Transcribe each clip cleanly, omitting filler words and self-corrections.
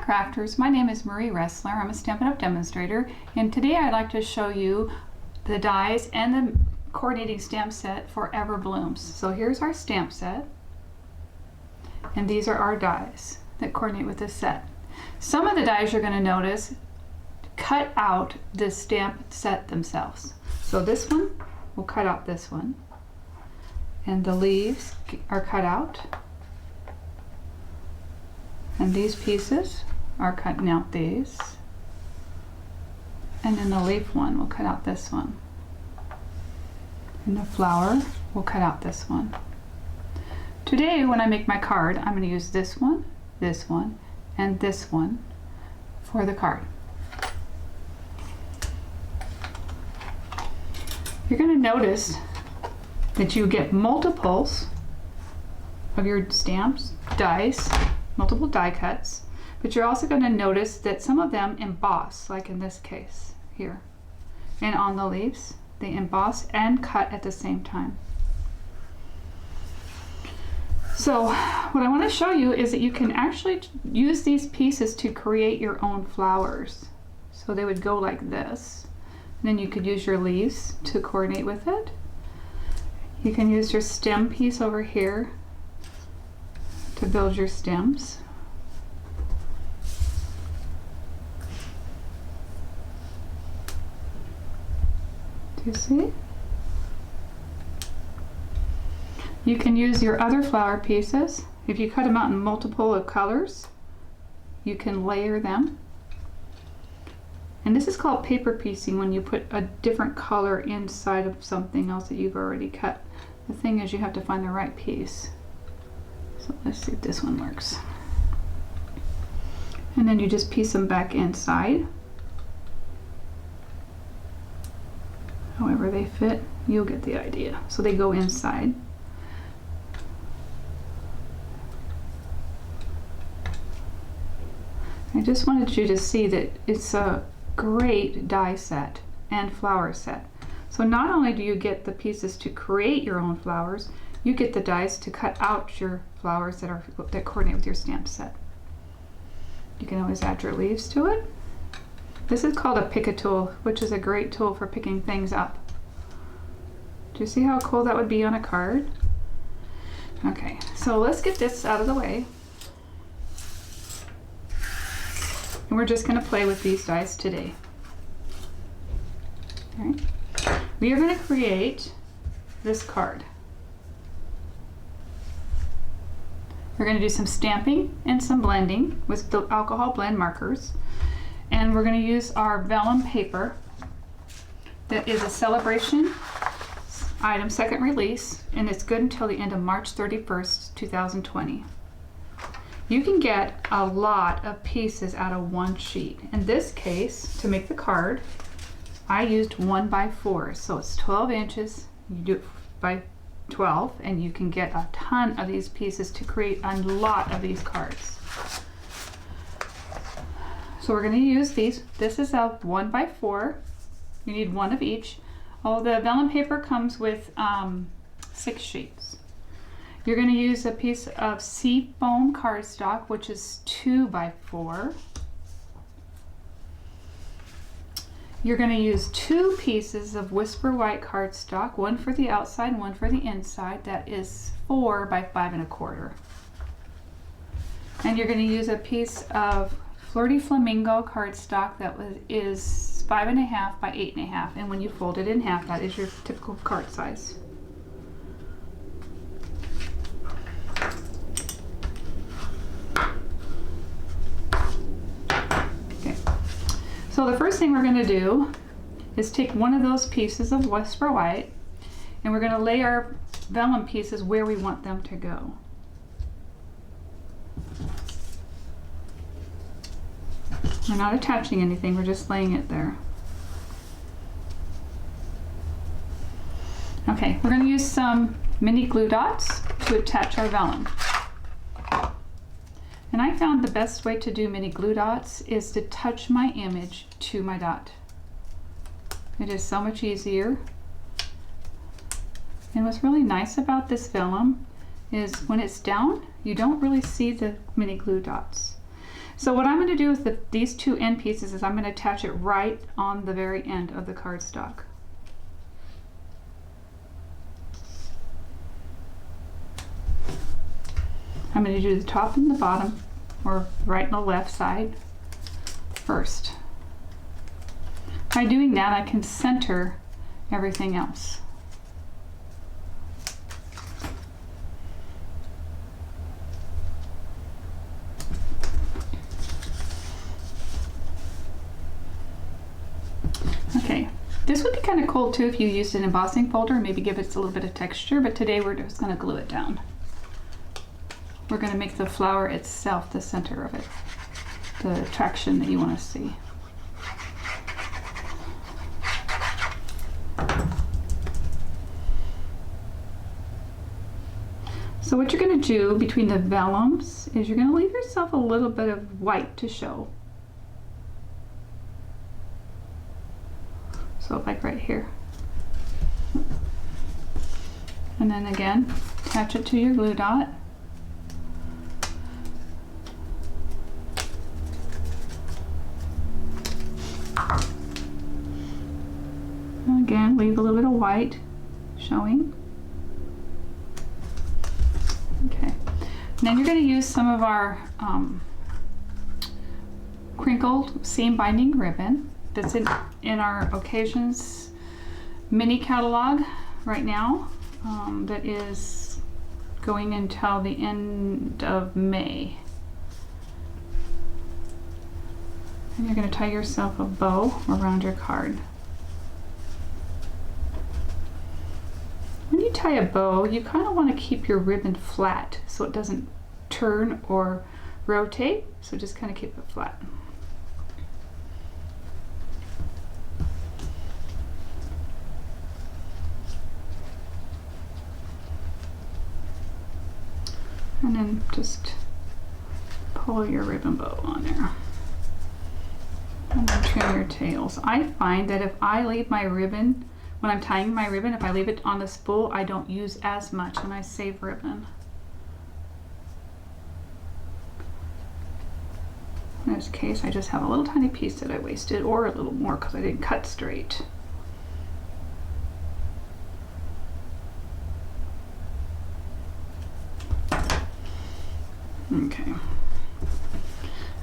crafters, my name is Marie Ressler. I'm a Stampin' Up! Demonstrator, and today I'd like to show you the dies and the coordinating stamp set for Ever Blooms. So here's our stamp set, and these are our dies that coordinate with this set. Some of the dies you're going to notice cut out the stamp set themselves. So this one will cut out this one, and the leaves are cut out. And these pieces are cutting out these. And then the leaf one will cut out this one. And the flower will cut out this one. Today, when I make my card, I'm going to use this one, and this one for the card. You're going to notice that you get multiples of your stamps, dies, multiple die cuts, but you're also going to notice that some of them emboss, like in this case here. And on the leaves, they emboss and cut at the same time. So what I want to show you is that you can actually use these pieces to create your own flowers. So they would go like this. And then you could use your leaves to coordinate with it. You can use your stem piece over here to build your stems. Do you see? You can use your other flower pieces. If you cut them out in multiple of colors, you can layer them. And this is called paper piecing, when you put a different color inside of something else that you've already cut. The thing is, you have to find the right piece. So let's see if this one works. And then you just piece them back inside. However they fit, you'll get the idea. So they go inside. I just wanted you to see that it's a great die set and flower set. So not only do you get the pieces to create your own flowers, you get the dies to cut out your flowers that coordinate with your stamp set. You can always add your leaves to it. This is called a pick-a-tool, which is a great tool for picking things up. Do you see how cool that would be on a card? Okay, so let's get this out of the way. And we're just going to play with these dies today. All right. We are going to create this card. We're going to do some stamping and some blending with the alcohol blend markers. And we're going to use our vellum paper that is a celebration item, second release, and it's good until the end of March 31st, 2020. You can get a lot of pieces out of one sheet. In this case, to make the card, I used 1x4, so it's 12 inches. You do it by 12, and you can get a ton of these pieces to create a lot of these cards. So we're going to use these. This is a 1x4. You need one of each. Oh, the vellum paper comes with 6 sheets. You're going to use a piece of Seafoam cardstock, which is 2x4. You're going to use 2 pieces of Whisper White cardstock, one for the outside and one for the inside. That is 4x5 1/4. And you're going to use a piece of Flirty Flamingo cardstock that is 5.5 by 8.5. And when you fold it in half, that is your typical card size. So the first thing we're going to do is take one of those pieces of Whisper White, and we're going to lay our vellum pieces where we want them to go. We're not attaching anything, we're just laying it there. Okay, we're going to use some mini glue dots to attach our vellum. And I found the best way to do mini glue dots is to touch my image to my dot. It is so much easier. And what's really nice about this vellum is when it's down, you don't really see the mini glue dots. So what I'm going to do with these two end pieces is I'm going to attach it right on the very end of the cardstock. I'm going to do the top and the bottom, or right and the left side first. By doing that, I can center everything else. Okay, this would be kind of cool too if you used an embossing folder and maybe give it a little bit of texture, but today we're just going to glue it down. We're going to make the flower itself the center of it, the attraction that you want to see. So what you're going to do between the vellums is you're going to leave yourself a little bit of white to show. So like right here. And then again, attach it to your glue dot. Again, leave a little bit of white showing. Okay. And then you're going to use some of our crinkled seam binding ribbon that's in our Occasions mini catalog right now, that is going until the end of May. And you're going to tie yourself a bow around your card. When you tie a bow, you kind of want to keep your ribbon flat so it doesn't turn or rotate, so just kind of keep it flat. And then just pull your ribbon bow on there. And then trim your tails. I find that if I leave my ribbon, when I'm tying my ribbon, if I leave it on the spool, I don't use as much and I save ribbon. In this case, I just have a little tiny piece that I wasted, or a little more because I didn't cut straight. Okay.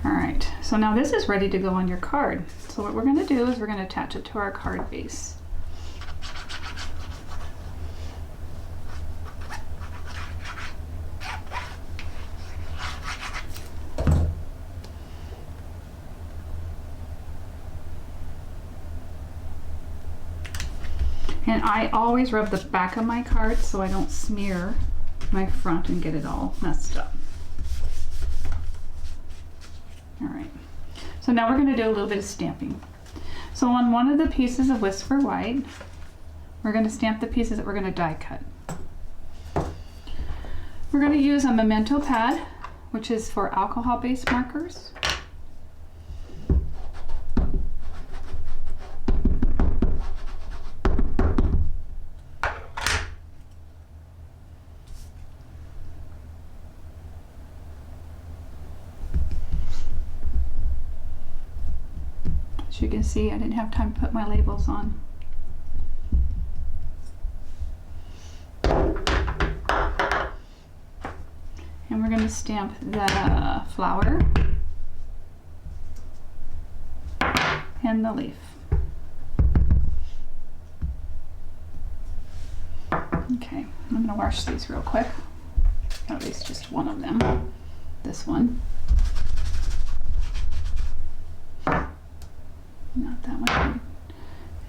All right, so now this is ready to go on your card. So what we're going to do is we're going to attach it to our card base. And I always rub the back of my card so I don't smear my front and get it all messed up. All right, so now we're going to do a little bit of stamping. So on one of the pieces of Whisper White, we're going to stamp the pieces that we're going to die cut. We're going to use a Memento pad, which is for alcohol-based markers. As you can see, I didn't have time to put my labels on. And we're going to stamp the flower and the leaf. Okay, I'm going to wash these real quick. At least just one of them. This one. Not that one.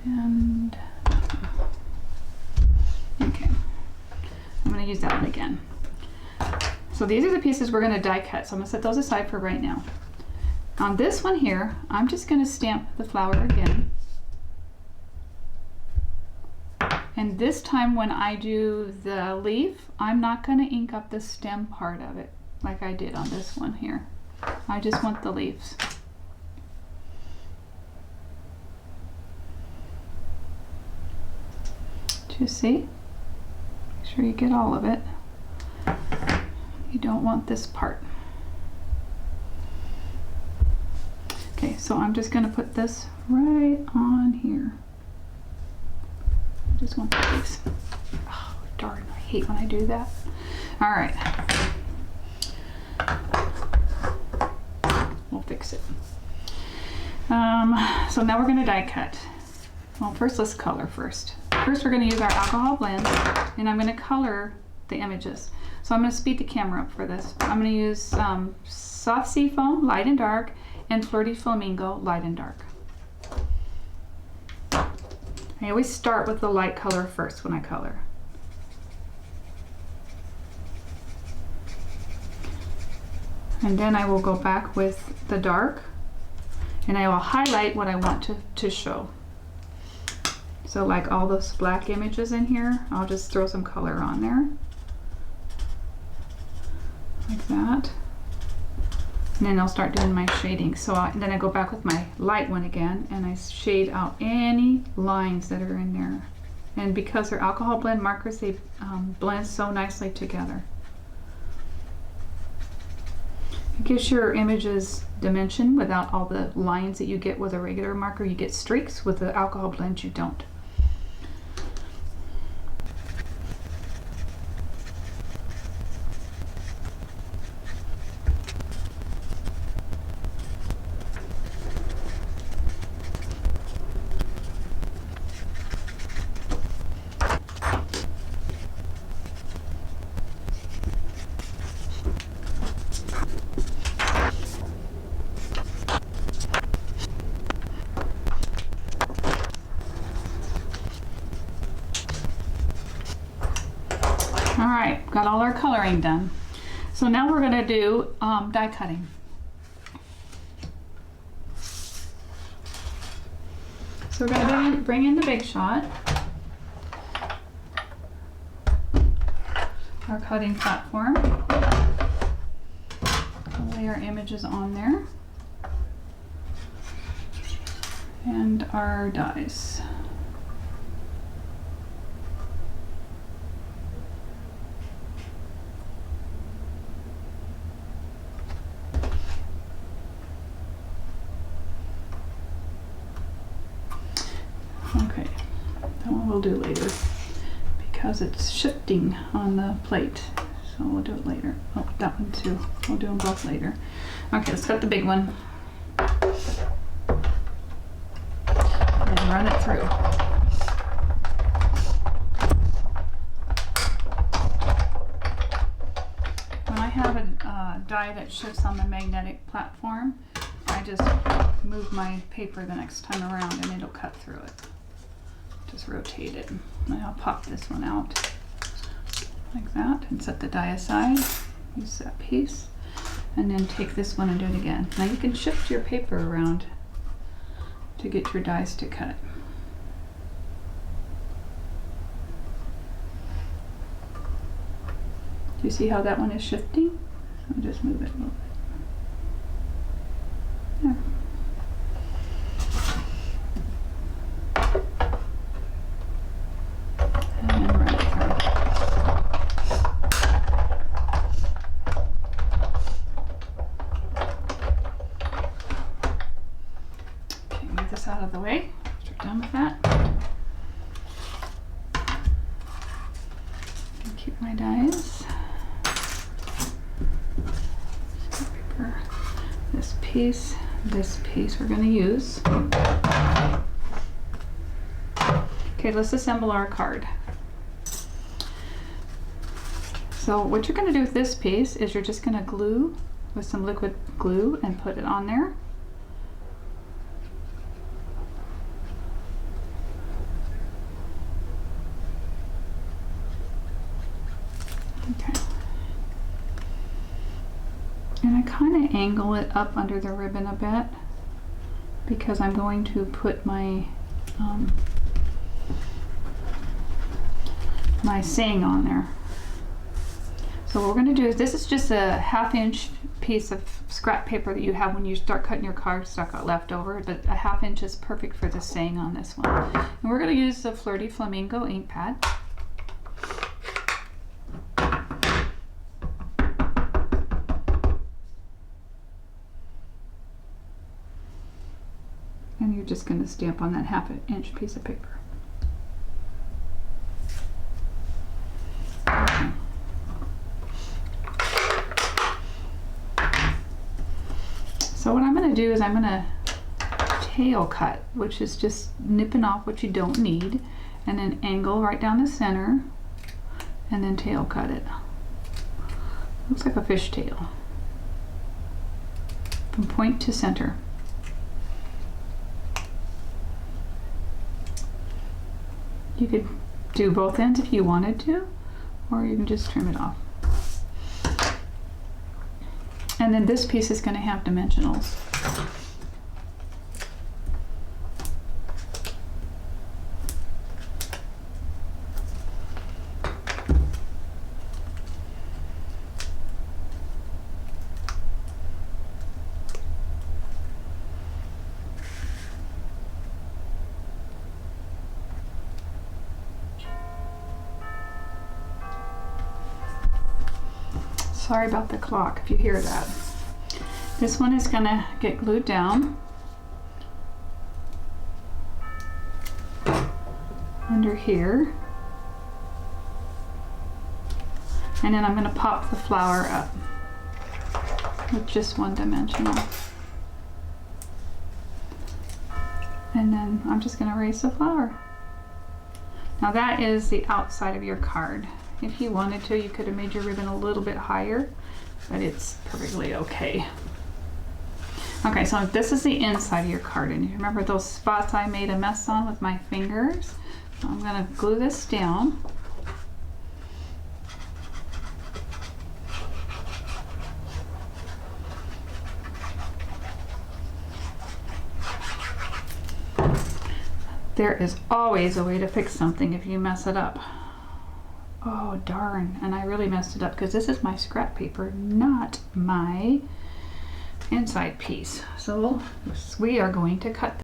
And okay, I'm going to use that one again. So these are the pieces we're going to die cut. So I'm going to set those aside for right now. On this one here, I'm just going to stamp the flower again. And this time when I do the leaf, I'm not going to ink up the stem part of it like I did on this one here. I just want the leaves. You see? Make sure you get all of it. You don't want this part. Okay, so I'm just gonna put this right on here. I just want the base. Oh, darn, I hate when I do that. All right. We'll fix it. So now we're gonna die cut. Well, first let's color first. First we're gonna use our alcohol blend, and I'm gonna color the images. So I'm gonna speed the camera up for this. I'm gonna use Soft Seafoam, light and dark, and Flirty Flamingo, light and dark. I always start with the light color first when I color. And then I will go back with the dark, and I will highlight what I want to show. So like all those black images in here, I'll just throw some color on there. Like that. And then I'll start doing my shading. So then I go back with my light one again, and I shade out any lines that are in there. And because they're alcohol blend markers, they blend so nicely together. It gives your images dimension without all the lines that you get with a regular marker. You get streaks. With the alcohol blend, you don't. Alright, got all our coloring done. So now we're going to do die cutting. So we're going to bring in the Big Shot, our cutting platform. We'll lay our images on there, and our dies. Okay, that one we'll do later because it's shifting on the plate, so we'll do it later. Oh, that one too. We'll do them both later. Okay, let's cut the big one and run it through. When I have a die that shifts on the magnetic platform, I just move my paper the next time around and it'll cut through it. Just rotate it. And I'll pop this one out like that and set the die aside. Use that piece. And then take this one and do it again. Now you can shift your paper around to get your dies to cut. Do you see how that one is shifting? So just move it a little bit. There. Out of the way. We're done with that. Keep my dies. Paper. This piece we're going to use. Okay, let's assemble our card. So what you're going to do with this piece is you're just going to glue with some liquid glue and put it on there. Angle it up under the ribbon a bit because I'm going to put my my saying on there. So what we're going to do is, this is just a 1/2 inch piece of scrap paper that you have when you start cutting your card stuck out left over, but a 1/2 inch is perfect for the saying on this one. And we're going to use the Flirty Flamingo ink pad. And you're just going to stamp on that 1/2 inch piece of paper. Okay. So what I'm going to do is I'm going to tail cut, which is just nipping off what you don't need, and then angle right down the center, and then tail cut it. Looks like a fish tail. From point to center. You could do both ends if you wanted to, or you can just trim it off. And then this piece is going to have dimensionals. Sorry about the clock if you hear that. This one is gonna get glued down under here. And then I'm gonna pop the flower up with just one dimensional. And then I'm just gonna raise the flower. Now that is the outside of your card. If you wanted to, you could have made your ribbon a little bit higher, but it's perfectly okay. Okay, so this is the inside of your card, and you remember those spots I made a mess on with my fingers? So I'm gonna glue this down. There is always a way to fix something if you mess it up. Oh darn, and I really messed it up because this is my scrap paper, not my inside piece. So we are going to cut.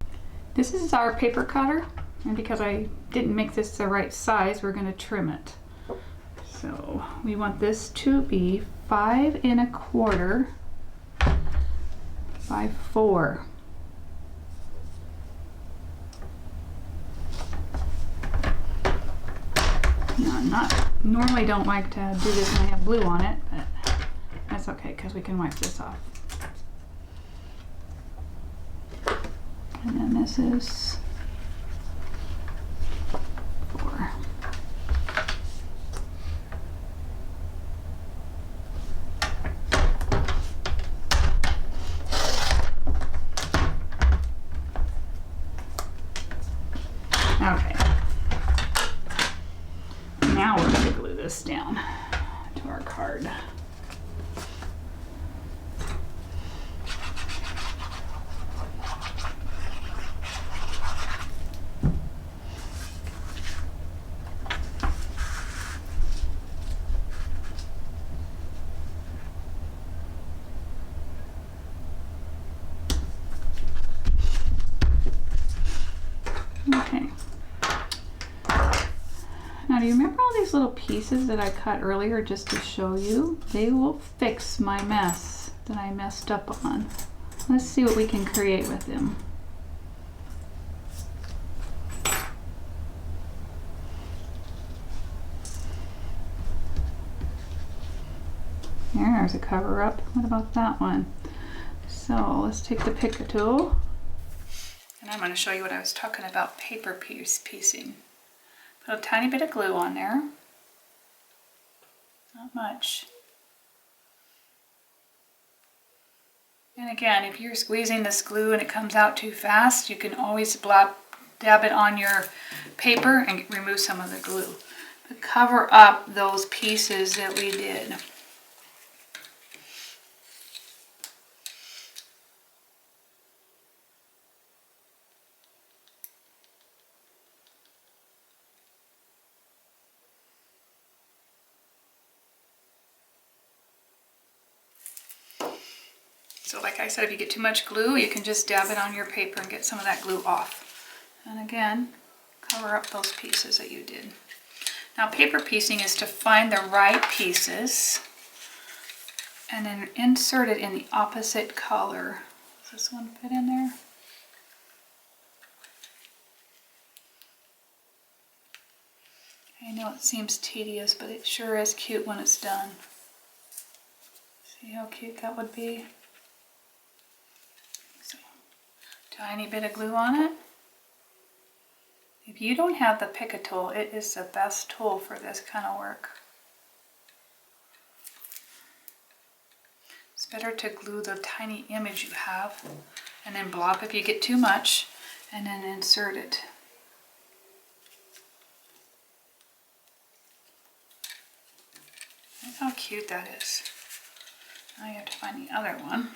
This is our paper cutter, and because I didn't make this the right size, we're going to trim it. So we want this to be 5 1/4 by 4. No, normally don't like to do this when I have glue on it, but that's okay because we can wipe this off. And then this is 4. Okay. Now we're going to glue this down to our card. Okay. Now, do you remember all these little pieces that I cut earlier just to show you? They will fix my mess that I messed up on. Let's see what we can create with them. There's a cover up. What about that one? So let's take the pick tool. And I'm going to show you what I was talking about, paper piecing. Put a tiny bit of glue on there. Not much. And again, if you're squeezing this glue and it comes out too fast, you can always dab it on your paper and remove some of the glue. But cover up those pieces that we did. So like I said, if you get too much glue, you can just dab it on your paper and get some of that glue off. And again, cover up those pieces that you did. Now paper piecing is to find the right pieces and then insert it in the opposite color. Does this one fit in there? know it seems tedious, but it sure is cute when it's done. See how cute that would be? So, tiny bit of glue on it. If you don't have the Pick-a tool, it is the best tool for this kind of work. It's better to glue the tiny image you have and then blob if you get too much and then insert it. Look how cute that is. Now you have to find the other one,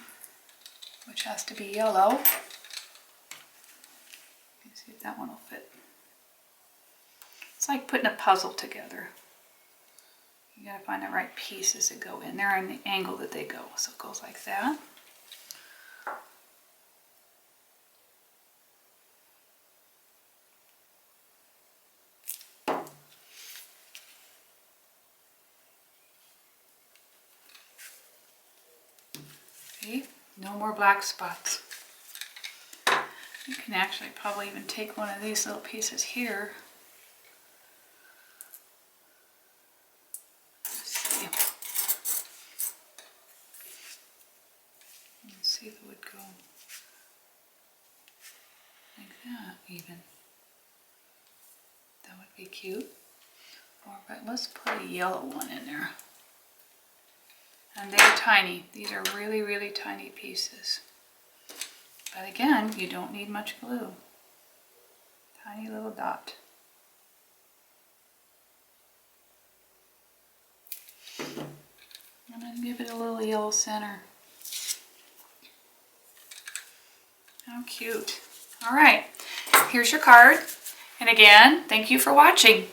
which has to be yellow. Let's see if that one will fit. It's like putting a puzzle together. You gotta find the right pieces that go in there and the angle that they go. So it goes like that. See? No more black spots. You can actually probably even take one of these little pieces here. See if it would go like that even. That would be cute. But let's put a yellow one in there. And they're tiny. These are really, really tiny pieces. But again, you don't need much glue. Tiny little dot. I'm going to give it a little yellow center. How cute. All right, here's your card. And again, thank you for watching.